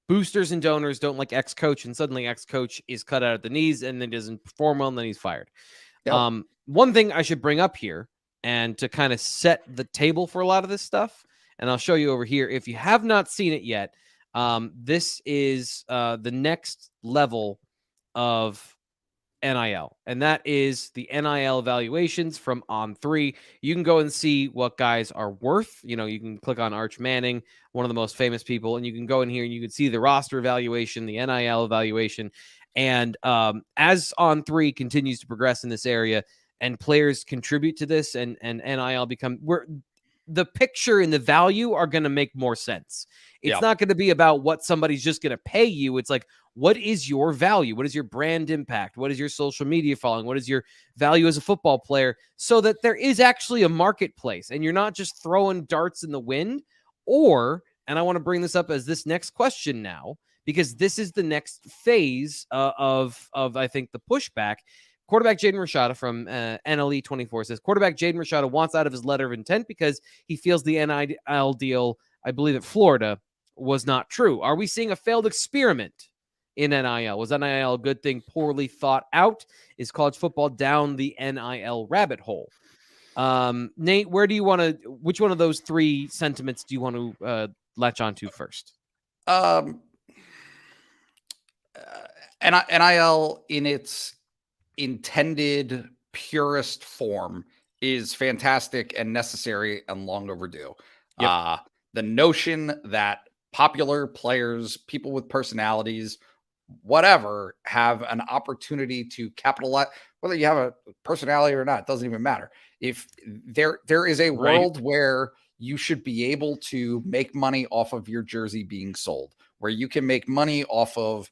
boosters and donors don't like ex-coach, and suddenly ex-coach is cut out at the knees and then doesn't perform well, and then he's fired. Yep. One thing I should bring up here, and to kind of set the table for a lot of this stuff, and I'll show you over here. If you have not seen it yet, this is the next level of NIL, and that is the NIL evaluations from On3. You can go and see what guys are worth. You can click on Arch Manning, one of the most famous people, and you can go in here and you can see the roster evaluation, the NIL evaluation. And as On3 continues to progress in this area and players contribute to this and NIL the picture and the value are going to make more sense. It's not going to be about what somebody's just going to pay you. It's like, what is your value? What is your brand impact? What is your social media following? What is your value as a football player? So that there is actually a marketplace and you're not just throwing darts in the wind. And I want to bring this up as this next question now, because this is the next phase of I think the pushback. Quarterback Jaden Rashada from NLE24 says, quarterback Jaden Rashada wants out of his letter of intent because he feels the NIL deal, I believe at Florida, was not true. Are we seeing a failed experiment in NIL? Was NIL a good thing poorly thought out? Is college football down the NIL rabbit hole? Nate, which one of those three sentiments do you want to latch onto first? NIL in its intended purest form is fantastic and necessary and long overdue. Yep. The notion that popular players, people with personalities, whatever, have an opportunity to capitalize, whether you have a personality or not, doesn't even matter. If there is a world where you should be able to make money off of your jersey being sold, where you can make money off of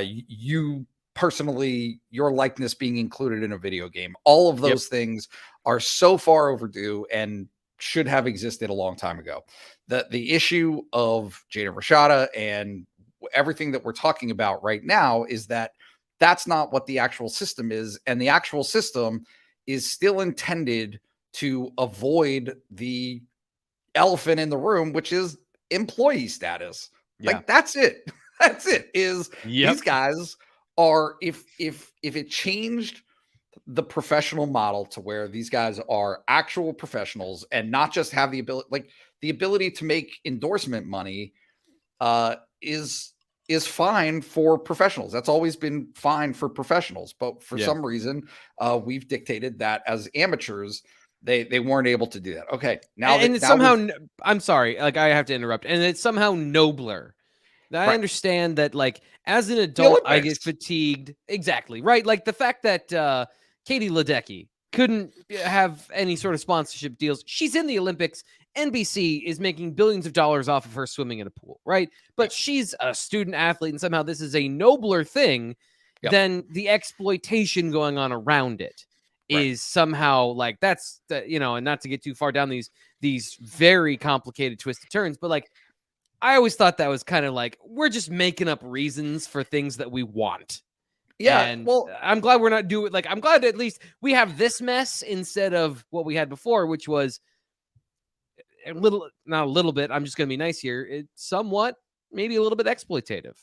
you personally, your likeness being included in a video game. All of those things are so far overdue and should have existed a long time ago. The issue of Jaden Rashada and everything that we're talking about right now is that that's not what the actual system is. And the actual system is still intended to avoid the elephant in the room, which is employee status. Like that's it. That's it. These guys are, if it changed the professional model to where these guys are actual professionals and not just have the ability to make endorsement money, is fine for professionals. That's always been fine for professionals. But for some reason, we've dictated that as amateurs, they weren't able to do that. Okay. I'm sorry, like I have to interrupt. And it's somehow nobler. I understand that, like, as an adult, I get fatigued. Exactly. Right. Like the fact that Katie Ledecky couldn't have any sort of sponsorship deals. She's in the Olympics. NBC is making billions of dollars off of her swimming in a pool. Right. But she's a student athlete, and somehow this is a nobler thing than the exploitation going on around it. is somehow like that's and not to get too far down these very complicated twisted turns, but like I always thought that was kind of like we're just making up reasons for things that we want. Yeah, and well, I'm glad we're not doing like I'm glad at least we have this mess instead of what we had before, which was not a little bit. I'm just going to be nice here. It's somewhat, maybe a little bit exploitative.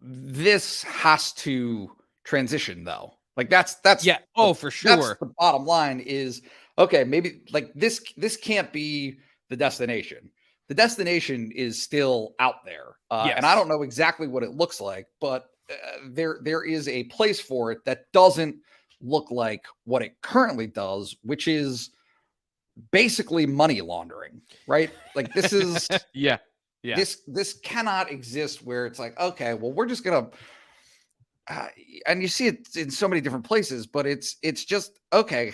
This has to transition though. Like that's yeah. For sure. That's the bottom line is okay. Maybe like this can't be the destination. The destination is still out there, and I don't know exactly what it looks like, but there is a place for it that doesn't look like what it currently does, which is basically money laundering, right? Like this is this cannot exist where it's like, okay, well, we're just gonna and you see it in so many different places, but it's just okay,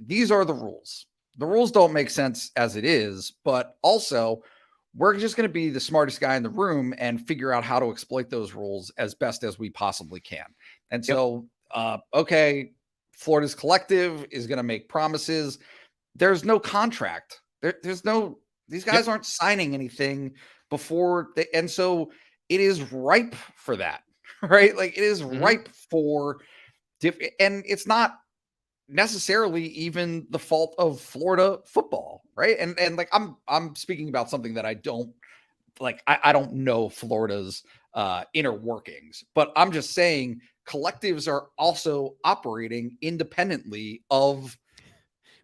these are the rules. The rules don't make sense as it is, but also we're just going to be the smartest guy in the room and figure out how to exploit those rules as best as we possibly can. And so okay, Florida's collective is going to make promises. There's no contract. There's no, these guys aren't signing anything before and so it is ripe for that, right? Like it is ripe for and it's not necessarily even the fault of Florida football, right? And like I'm speaking about something that I don't like. I don't know Florida's inner workings, but I'm just saying collectives are also operating independently of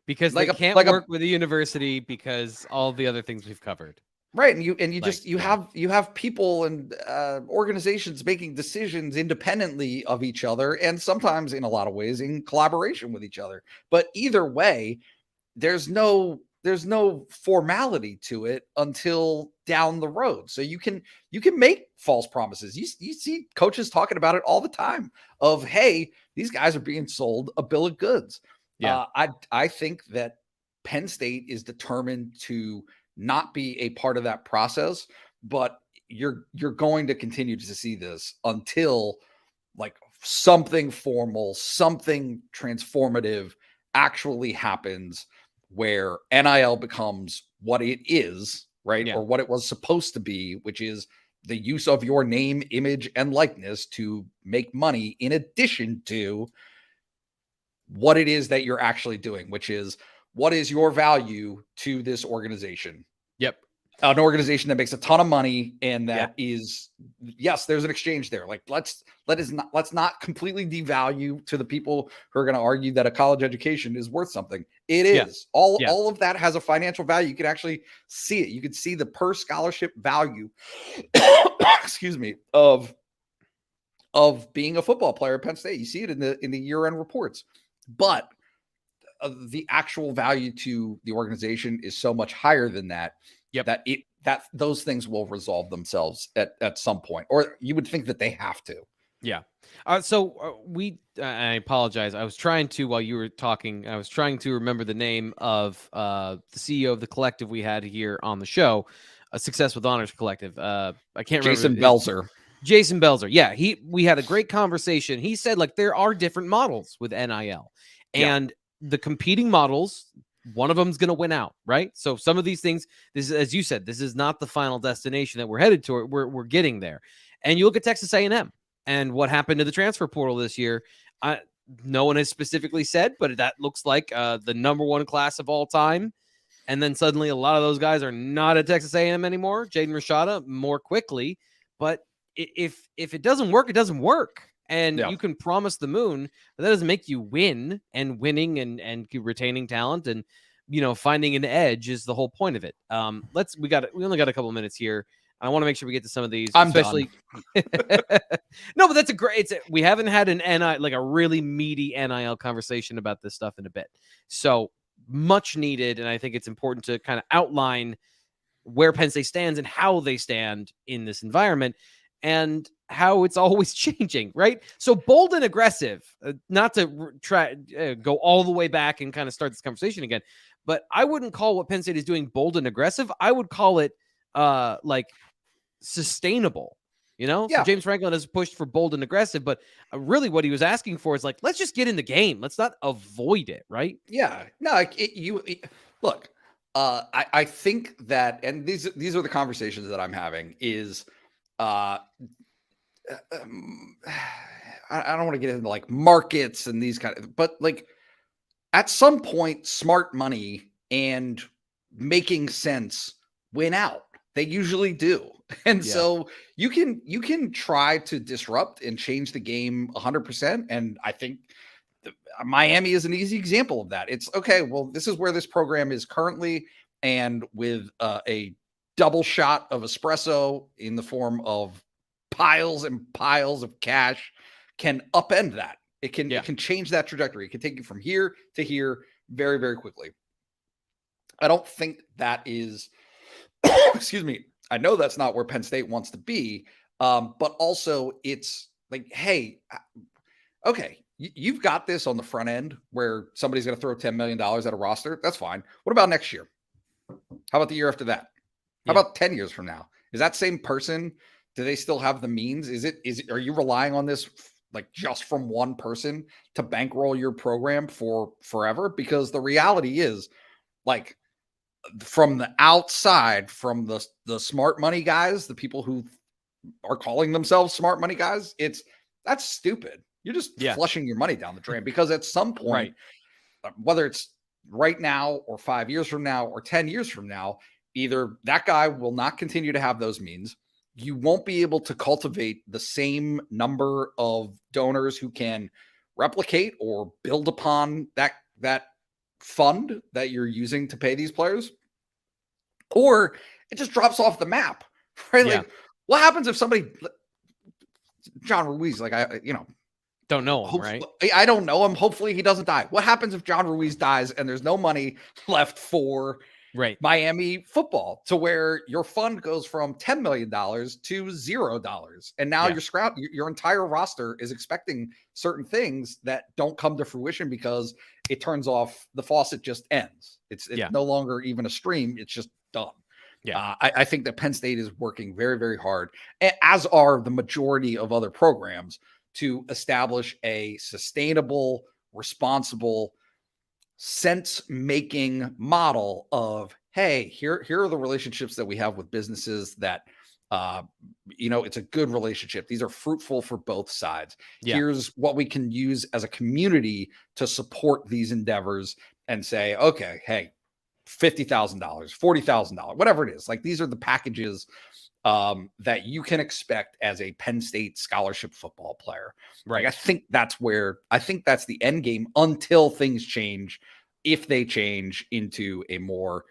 because they can't work with a university because all the other things we've covered. Right. And you have people and organizations making decisions independently of each other and sometimes in a lot of ways in collaboration with each other. But either way, there's no formality to it until down the road. So you can make false promises. You see coaches talking about it all the time of, hey, these guys are being sold a bill of goods. Yeah. I think that Penn State is determined to not be a part of that process, but you're going to continue to see this until like something formal, something transformative actually happens where NIL becomes what it is, right? Yeah. Or what it was supposed to be, which is the use of your name, image, and likeness to make money in addition to what it is that you're actually doing, which is what is your value to this organization? Yep. An organization that makes a ton of money and that is, yes, there's an exchange there. Like let's not completely devalue to the people who are going to argue that a college education is worth something. It is. All of that has a financial value. You can actually see it. You can see the per scholarship value, excuse me, of being a football player at Penn State. You see it in the year-end reports. But the actual value to the organization is so much higher than that. Yep. That those things will resolve themselves at some point, or you would think that they have to. Yeah. So I apologize. I was trying to, while you were talking, I was trying to remember the name of the CEO of the collective we had here on the show, a Success with Honors Collective. I can't remember. Jason Belzer. Jason Belzer. Yeah. We had a great conversation. He said like there are different models with NIL and the competing models, one of them is going to win out, right? So some of these things, this is, as you said, this is not the final destination that we're headed toward. We're getting there. And you look at Texas A&M and what happened to the transfer portal this year. No one has specifically said, but that looks like the number one class of all time. And then suddenly a lot of those guys are not at Texas A&M anymore. Jaden Rashada more quickly. But if it doesn't work, it doesn't work. And you can promise the moon, but that doesn't make you win. And winning and retaining talent and finding an edge is the whole point of it. We only got a couple minutes here. I want to make sure we get to some of these, especially. No, but that's we haven't had an NIL, like a really meaty NIL conversation about this stuff in a bit. So much needed, and I think it's important to kind of outline where Penn State stands and how they stand in this environment. And how it's always changing, right? So bold and aggressive, not to try go all the way back and kind of start this conversation again, but I wouldn't call what Penn State is doing bold and aggressive. I would call it like sustainable. So James Franklin has pushed for bold and aggressive, but really what he was asking for is like, let's just get in the game. Let's not avoid it. Right. Yeah, no, look, I think that, and these are the conversations that I'm having is, I don't want to get into like markets and these but like at some point, smart money and making sense win out. They usually do. And so you can try to disrupt and change the game 100%. And I think Miami is an easy example of that. It's okay. Well, this is where this program is currently. And with a double shot of espresso in the form of piles and piles of cash can upend that. It can change that trajectory. It can take you from here to here very, very quickly. I don't think that is, excuse me. I know that's not where Penn State wants to be. But also it's like, hey, okay, you've got this on the front end where somebody's going to throw $10 million at a roster. That's fine. What about next year? How about the year after that? How about 10 years from now? Is that same person? Do they still have the means? Are you relying on this like just from one person to bankroll your program for forever? Because the reality is, like, from the outside, from the smart money guys, the people who are calling themselves smart money guys, that's stupid. You're just flushing your money down the drain, because at some point, whether it's right now or 5 years from now or 10 years from now, either that guy will not continue to have those means. You won't be able to cultivate the same number of donors who can replicate or build upon that fund that you're using to pay these players, or it just drops off the map, right? Like, what happens if somebody, John Ruiz, like, don't know him, right? I don't know him. Hopefully he doesn't die. What happens if John Ruiz dies and there's no money left for Miami football, to where your fund goes from $10 million to $0? And now your entire roster is expecting certain things that don't come to fruition because it turns off. The faucet just ends. It's no longer even a stream. It's just done. I think that Penn State is working very, very hard, as are the majority of other programs, to establish a sustainable, responsible, sense-making model of, hey, here are the relationships that we have with businesses that, it's a good relationship. These are fruitful for both sides. Here's what we can use as a community to support these endeavors, and say, okay, hey, $50,000, $40,000, whatever it is. Like, these are the packages that you can expect as a Penn State scholarship football player. Right. Like, I think that's the end game until things change, if they change into a more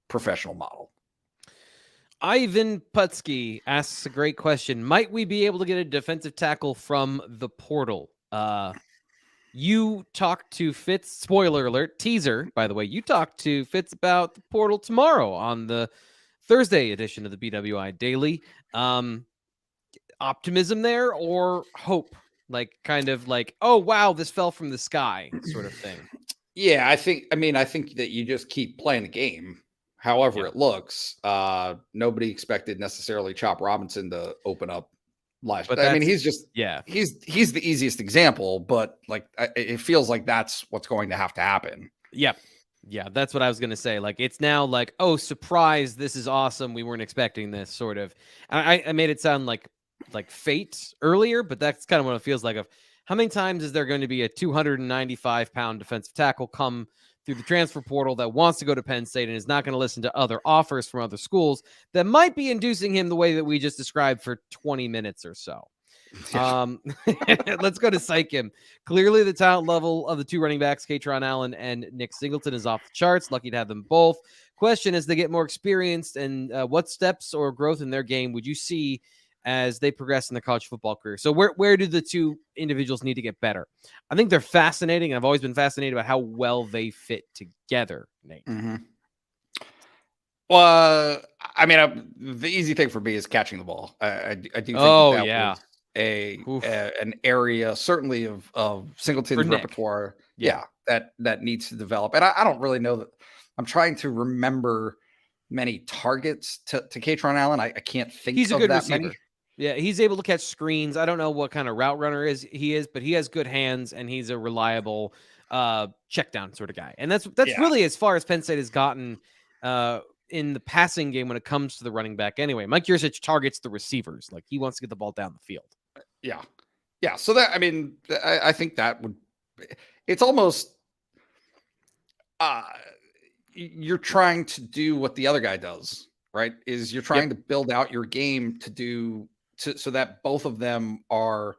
professional model. Ivan Putsky asks a great question. Might we be able to get a defensive tackle from the portal? You talked to Fitz, spoiler alert, teaser, by the way, you talked to Fitz about the portal tomorrow on the Thursday edition of the BWI Daily. Optimism there, or hope? Like, kind of like, oh, wow, this fell from the sky sort of thing. Yeah, I think that you just keep playing the game, however it looks. Nobody expected necessarily Chop Robinson to open up live. But I mean, he's just, he's the easiest example, but like, it feels like that's what's going to have to happen. Yep. Yeah, that's what I was going to say. Like, it's now like, oh, surprise, this is awesome. We weren't expecting this, sort of. I made it sound like fate earlier, but that's kind of what it feels like. Of how many times is there going to be a 295-pound defensive tackle come through the transfer portal that wants to go to Penn State and is not going to listen to other offers from other schools that might be inducing him the way that we just described for 20 minutes or so? Let's go to Psych Him. Clearly, the talent level of the two running backs, Katron Allen and Nick Singleton, is off the charts. Lucky to have them both. Question: as they get more experienced, and what steps or growth in their game would you see as they progress in their college football career? So where do the two individuals need to get better? I think they're fascinating. I've always been fascinated about how well they fit together, Nate. Mm-hmm. Well, I mean, the easy thing for me is catching the ball. I do think was an area certainly of Singleton's repertoire. That needs to develop. And I don't really know that. I'm trying to remember many targets to Katron Allen. I can't think he's of a good that receiver. many. Yeah, he's able to catch screens. I don't know what kind of route runner he is, but he has good hands and he's a reliable check down sort of guy. And that's really as far as Penn State has gotten in the passing game when it comes to the running back. Anyway, Mike Yurcich targets the receivers. Like, he wants to get the ball down the field. Yeah. Yeah. So that, I mean, I think that would, it's almost, you're trying to do what the other guy does, right? Is you're trying to build out your game so that both of them are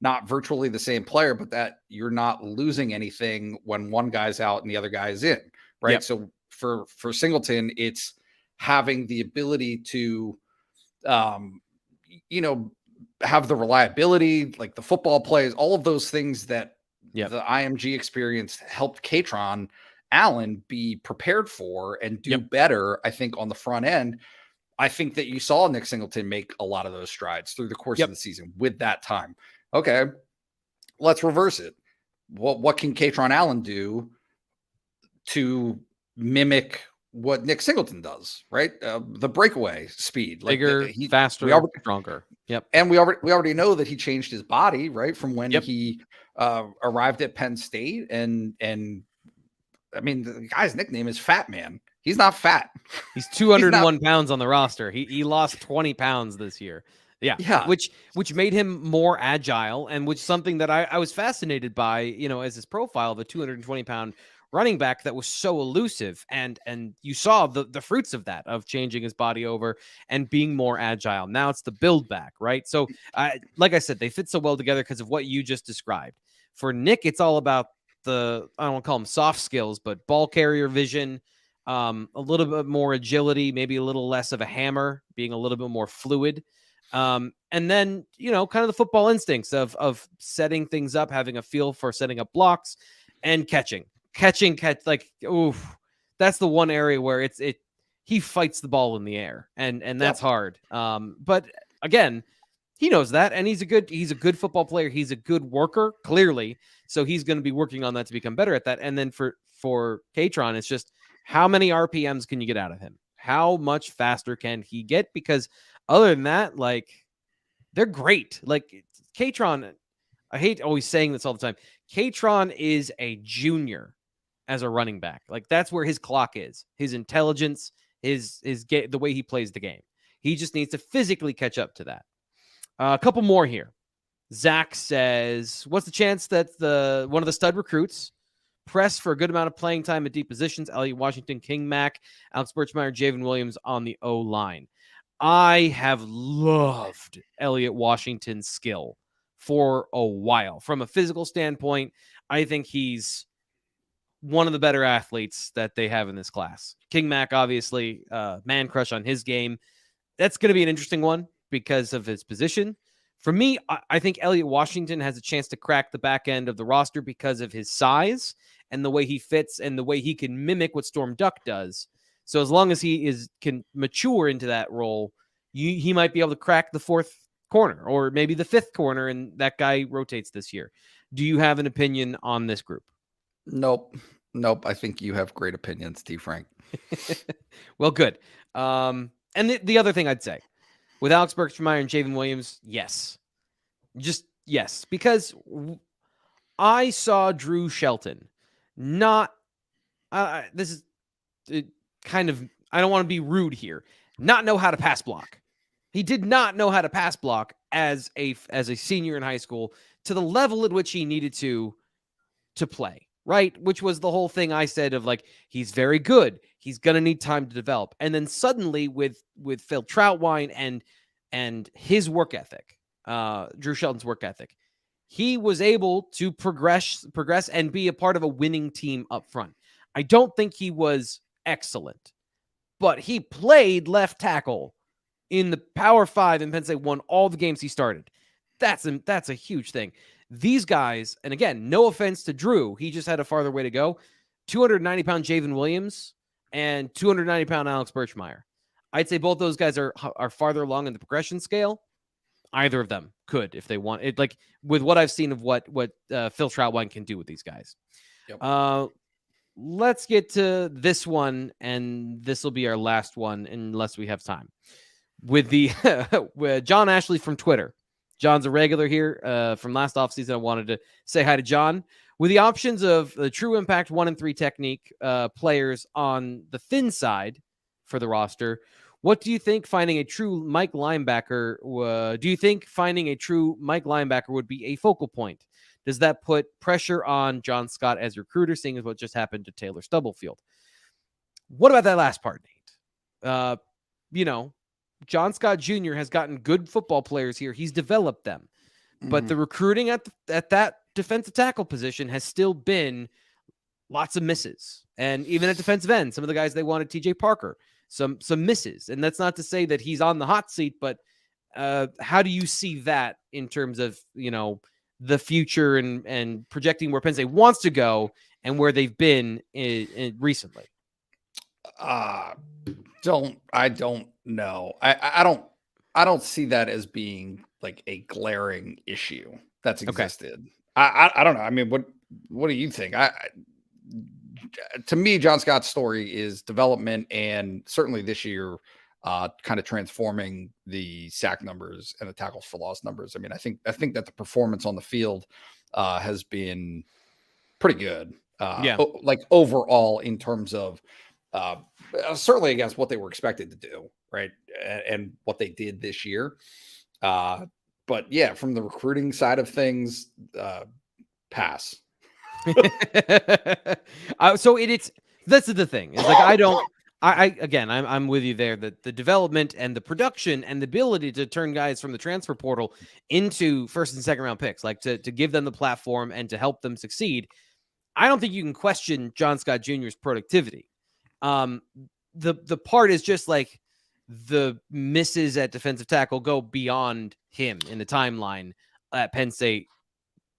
not virtually the same player, but that you're not losing anything when one guy's out and the other guy is in, right? Yep. So for Singleton, it's having the ability to, have the reliability, like the football plays, all of those things that the IMG experience helped Kaytron Allen be prepared for and do better, I think, on the front end. I think that you saw Nick Singleton make a lot of those strides through the course of the season with that time. Okay, let's reverse it. What can Kaytron Allen do to mimic what Nick Singleton does, right? The breakaway speed, like bigger, faster, stronger. Yep. And we already know that he changed his body, right, from when he arrived at Penn State. And I mean, the guy's nickname is Fat Man. He's not fat. He's 201 pounds on the roster. He lost 20 pounds this year. Yeah. Which made him more agile, and which something that I was fascinated by, as his profile, the 220-pound running back that was so elusive. And you saw the fruits of that, of changing his body over and being more agile. Now it's the build back, right? So like I said, they fit so well together because of what you just described. For Nick, it's all about I don't want to call them soft skills, but ball carrier vision, a little bit more agility, maybe a little less of a hammer, being a little bit more fluid. And then, kind of the football instincts of setting things up, having a feel for setting up blocks and catch. Like, oof, that's the one area where he fights the ball in the air, and that's hard. But again, he knows that, and he's a good football player. He's a good worker, clearly. So he's going to be working on that to become better at that. And then for Kaytron, it's just how many RPMs can you get out of him? How much faster can he get? Because other than that, like, they're great. Like, Kaytron, I hate always saying this all the time. Kaytron is a junior as a running back. Like, that's where his clock is. His intelligence, the way he plays the game. He just needs to physically catch up to that. A couple more here. Zach says, what's the chance that one of the stud recruits press for a good amount of playing time at deep positions? Elliott Washington, King Mack, Alex Birchmeyer, Javen Williams on the O-line. I have loved Elliott Washington's skill for a while. From a physical standpoint, I think he's one of the better athletes that they have in this class. King Mack, obviously, man crush on his game. That's going to be an interesting one because of his position. For me, I think Elliott Washington has a chance to crack the back end of the roster because of his size and the way he fits and the way he can mimic what Storm Duck does. So as long as he can mature into that role, he might be able to crack the fourth corner or maybe the fifth corner, and that guy rotates this year. Do you have an opinion on this group? Nope. I think you have great opinions, T-Frank. Well, good. And the other thing I'd say, with Alex Birchmeyer and Javen Williams, yes. Just yes. Because I saw Drew Shelton not this is kind of, I don't want to be rude here, not know how to pass block. He did not know how to pass block as a senior in high school to the level at which he needed to play, right? Which was the whole thing I said of, like, he's very good. He's going to need time to develop. And then suddenly with Phil Troutwine and his work ethic, Drew Shelton's work ethic, he was able to progress and be a part of a winning team up front. I don't think he was excellent, but he played left tackle in the Power 5, and Penn State won all the games he started. That's a huge thing. These guys, and again, no offense to Drew, he just had a farther way to go. 290-pound Javen Williams and 290-pound Alex Birchmeyer. I'd say both those guys are farther along in the progression scale. Either of them could, if they want it, like with what I've seen of what Phil Troutwine can do with these guys. Yep. Let's get to this one, and this will be our last one unless we have time. with the with John Ashley from Twitter. John's a regular here from last offseason. I wanted to say hi to John. With the options of the true impact 1 and 3 technique players on the thin side for the roster, what do you think finding a true Mike linebacker would be a focal point? Does that put pressure on John Scott as recruiter, seeing as what just happened to Taylor Stubblefield? What about that last part, Nate? John Scott Jr. has gotten good football players here. He's developed them. But the recruiting at that defensive tackle position has still been lots of misses. And even at defensive end, some of the guys they wanted, TJ Parker, some misses. And that's not to say that he's on the hot seat, but how do you see that in terms of, the future and projecting where Penn State wants to go and where they've been recently? I don't know. I don't see that as being like a glaring issue that's existed. Okay. I don't know. I mean, what do you think? To me, John Scott's story is development, and certainly this year, kind of transforming the sack numbers and the tackles for loss numbers. I mean, I think that the performance on the field has been pretty good. Like overall in terms of certainly against what they were expected to do, right, and what they did this year. But yeah, from the recruiting side of things, pass. So that's the thing. It's like I'm with you there. That the development and the production and the ability to turn guys from the transfer portal into first and second round picks, like to give them the platform and to help them succeed. I don't think you can question John Scott Jr.'s productivity. The part is just like the misses at defensive tackle go beyond him in the timeline at Penn State,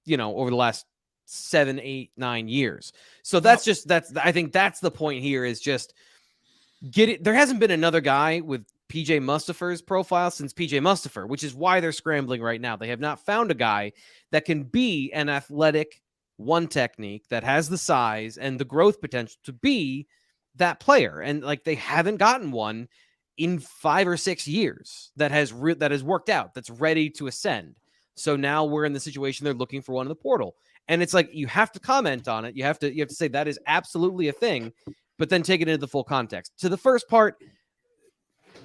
over the last 7, 8, 9 years. So I think that's the point here, is just get it. There hasn't been another guy with PJ Mustipher's profile since PJ Mustipher, which is why they're scrambling right now. They have not found a guy that can be an athletic one technique that has the size and the growth potential to be that player. And like, they haven't gotten one in 5 or 6 years that has worked out, that's ready to ascend. So now we're in the situation they're looking for one in the portal. And it's like, you have to comment on it. You have to say that is absolutely a thing, but then take it into the full context. To the first part,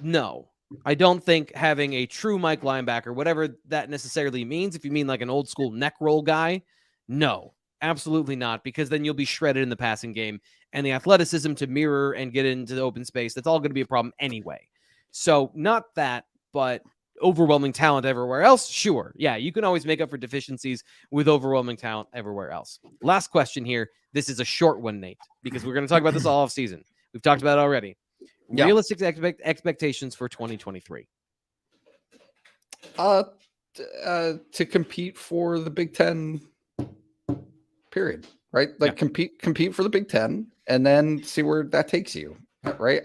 no, I don't think having a true Mike linebacker, whatever that necessarily means, if you mean like an old school neck roll guy, no, absolutely not, because then you'll be shredded in the passing game, and the athleticism to mirror and get into the open space, that's all going to be a problem anyway. So not that, but overwhelming talent everywhere else, sure. Yeah, you can always make up for deficiencies with overwhelming talent everywhere else. Last question here. This is a short one, Nate, because we're going to talk about this all off season. We've talked about it already. Yeah. Realistic expectations for 2023. To compete for the Big Ten, period. Right? Like compete for the Big Ten, and then see where that takes you. Right?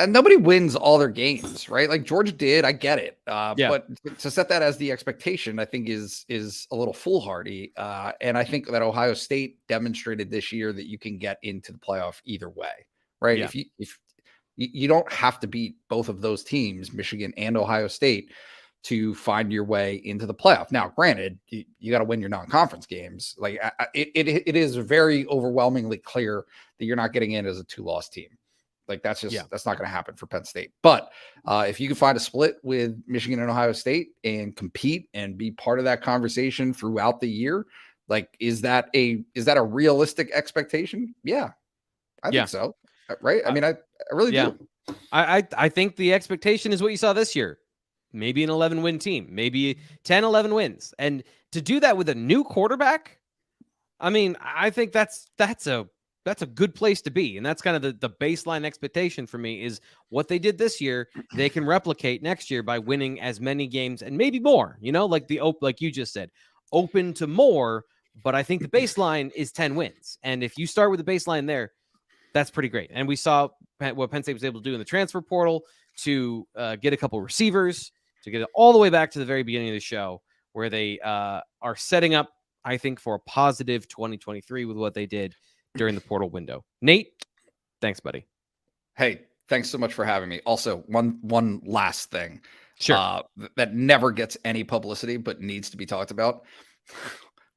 Nobody wins all their games, right? Like Georgia did. I get it. But to set that as the expectation, I think is a little foolhardy. And I think that Ohio State demonstrated this year that you can get into the playoff either way, right? Yeah. If you don't have to beat both of those teams, Michigan and Ohio State, to find your way into the playoff. Now, granted, you got to win your non-conference games. Like it is very overwhelmingly clear that you're not getting in as a 2-loss team. Like that's not going to happen for Penn State. But if you can find a split with Michigan and Ohio State and compete and be part of that conversation throughout the year, like, is that a realistic expectation? Yeah, I think so. Right. I mean, I really do. I think the expectation is what you saw this year. Maybe an 11-win team, maybe 10, 11 wins. And to do that with a new quarterback, I mean, I think that's a good place to be. And that's kind of the baseline expectation for me, is what they did this year, they can replicate next year by winning as many games and maybe more, like like you just said, open to more. But I think the baseline is 10 wins. And if you start with the baseline there, that's pretty great. And we saw what Penn State was able to do in the transfer portal to get a couple receivers, to get it all the way back to the very beginning of the show, where they are setting up, I think, for a positive 2023 with what they did during the portal window. Nate, thanks, buddy. Hey, Thanks so much for having me. Also, one last thing. Sure. That never gets any publicity, but needs to be talked about.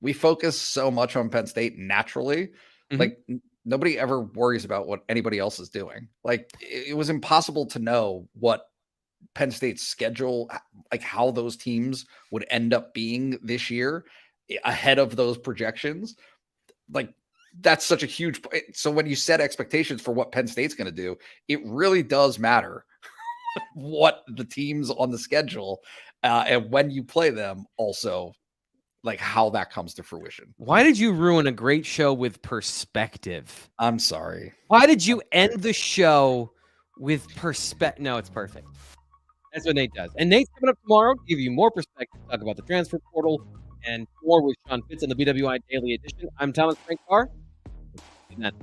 We focus so much on Penn State naturally. Mhm. Like nobody ever worries about what anybody else is doing. Like it was impossible to know what Penn State's schedule, like how those teams would end up being this year ahead of those projections. Like that's such a huge point. So when you set expectations for what Penn State's going to do, it really does matter what the teams on the schedule and when you play them also, like how that comes to fruition. Why did you ruin a great show with perspective? I'm sorry. Why did you end the show with perspective? No, it's perfect. That's what Nate does. And Nate's coming up tomorrow to give you more perspective, talk about the transfer portal, and more with Sean Fitz on the BWI Daily Edition. I'm Thomas Frank Carr. Good night.